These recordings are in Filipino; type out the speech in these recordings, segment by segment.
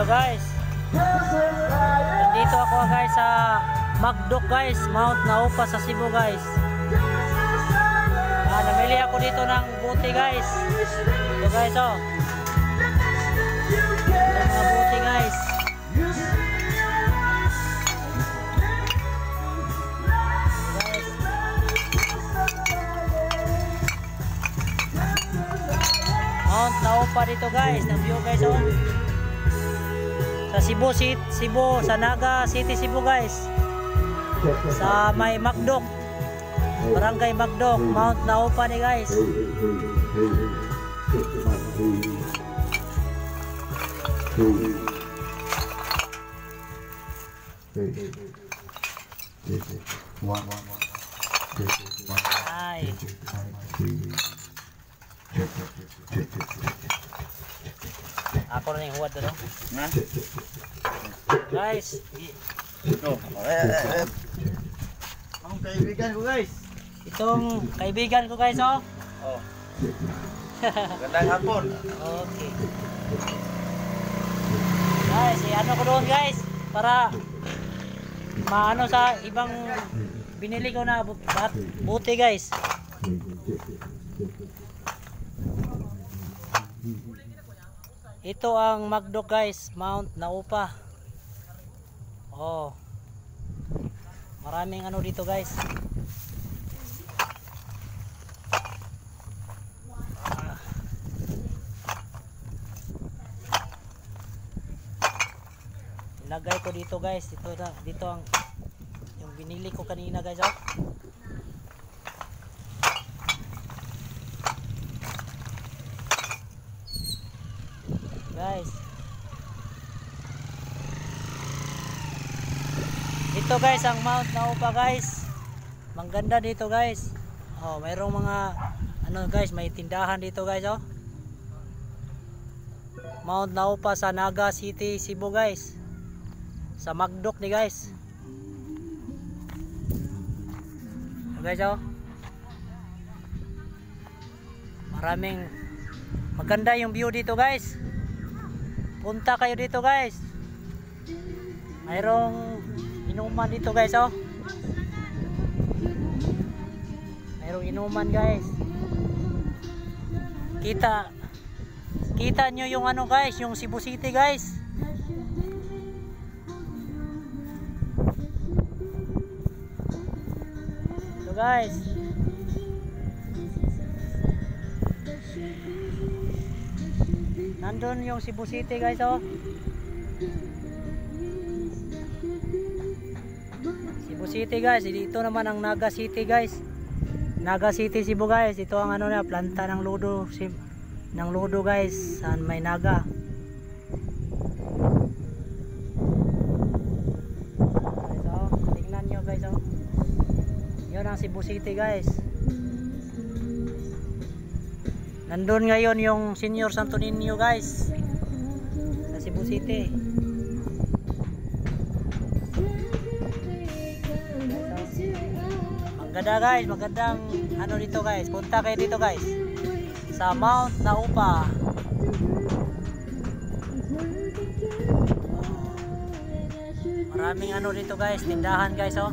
guys, nandito ako guys sa Macdoc guys, Mount Naupa sa Cebu guys. Namili ako dito ng buti guys. Ito guys oh. Ito mga buti guys. Mount Naupa dito guys, ng view guys oh. Sa Cebu, sa Naga City, Cebu guys. Sa may Macdoc, Barangay Macdoc, Mount Naupa ni guys. Ay. Ako na yung huwad doon. Guys. Ang kaibigan ko guys. Itong kaibigan ko guys oh. Oh. Gandang hapon. Okay. Guys, ano ko doon guys para maano sa ibang binili ko na buti guys. Ito ang Macdoc guys, Mount Naupa. Oh. Maraming ano dito guys. Ilagay ko dito guys. Dito ang yung binili ko kanina guys oh. Guys. Ito guys ang Mount Naupa guys. Mangganda dito guys. Oh, mayroong mga ano guys, may tindahan dito guys oh. Mount Naupa sa Naga City, Cebu guys. Sa Macdoc ni guys. So guys oh. Maraming maganda yung view dito guys. Punta kayo dito guys. Mayroong inuman dito guys oh. Mayroong inuman guys. Kita nyo yung ano guys, yung Cebu City guys. Ito guys. Nandun yung Cebu City guys oh. Cebu City guys. Dito naman ang Naga City guys. Naga City Cebu guys. Ito ang ano na planta ng lodo guys. Saan may Naga. Guys oh. Tingnan nyo guys oh. Yun ang Cebu City guys. Nandun ngayon yung Senior Santo Niño guys sa Cebu City. Maganda guys, magandang ano dito guys. Punta kayo dito guys sa Mount Naupa. Maraming ano dito guys, tindahan guys oh.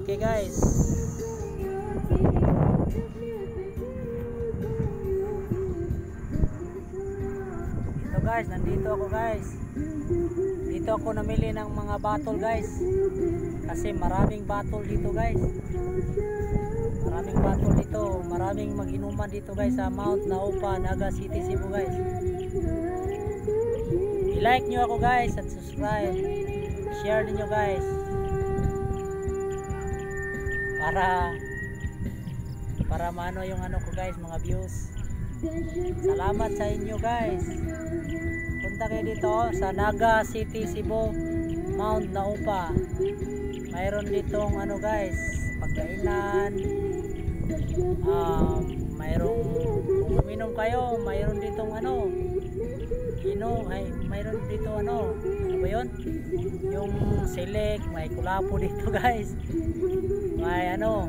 Okay guys. Ito guys, nandito ako guys. Dito ako namili ng mga bottle guys. Kasi maraming bottle dito guys. Maraming bottle dito. Maraming mag-inuman dito guys sa Mount Naupa, Naga City, Cebu guys. I-like nyo ako guys at subscribe. Share niyo guys. Para maano yung ano ko guys, mga views. Salamat sa inyo guys. Punta kayo dito sa Naga City, Cebu, Mount Naupa. Mayroon ditong ano guys, pagkainan. Mayroong kung uminom kayo, mayroon ditong ano, mayroon dito ano ba yun? Yung select, may kulapo dito guys. May ano,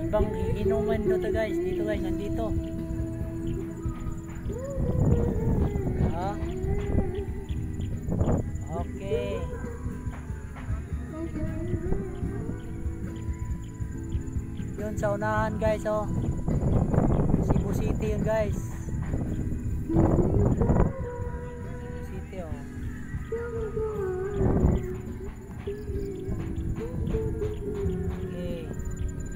ibang inuman dito guys. Dito guys, nandito. Okay. Yun sa unahan guys, oh. Cebu City yun guys. City, oh. Okay.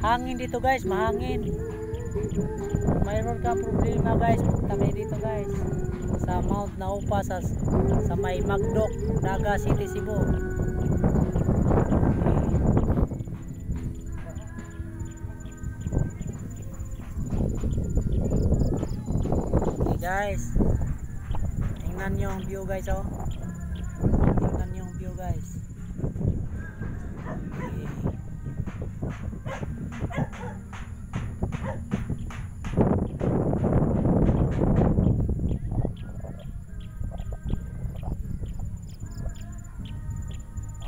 Hangin dito guys, mahangin. Mayroon ka problema guys, punta kayo dito guys. Sa Mount Naupa sa may Magdok, Naga City, Cebu. Okay guys, tingnan nyo ang view guys, oh. Tingnan nyo ang view guys. Okay.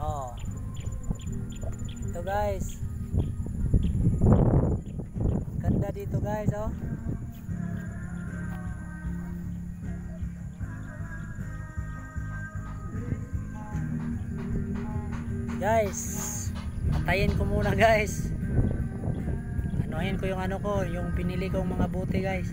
Oh, ito guys, ganda dito guys, oh. Guys, patayin ko muna guys. Anuhin ko yung ano ko, yung pinili kong mga buti guys.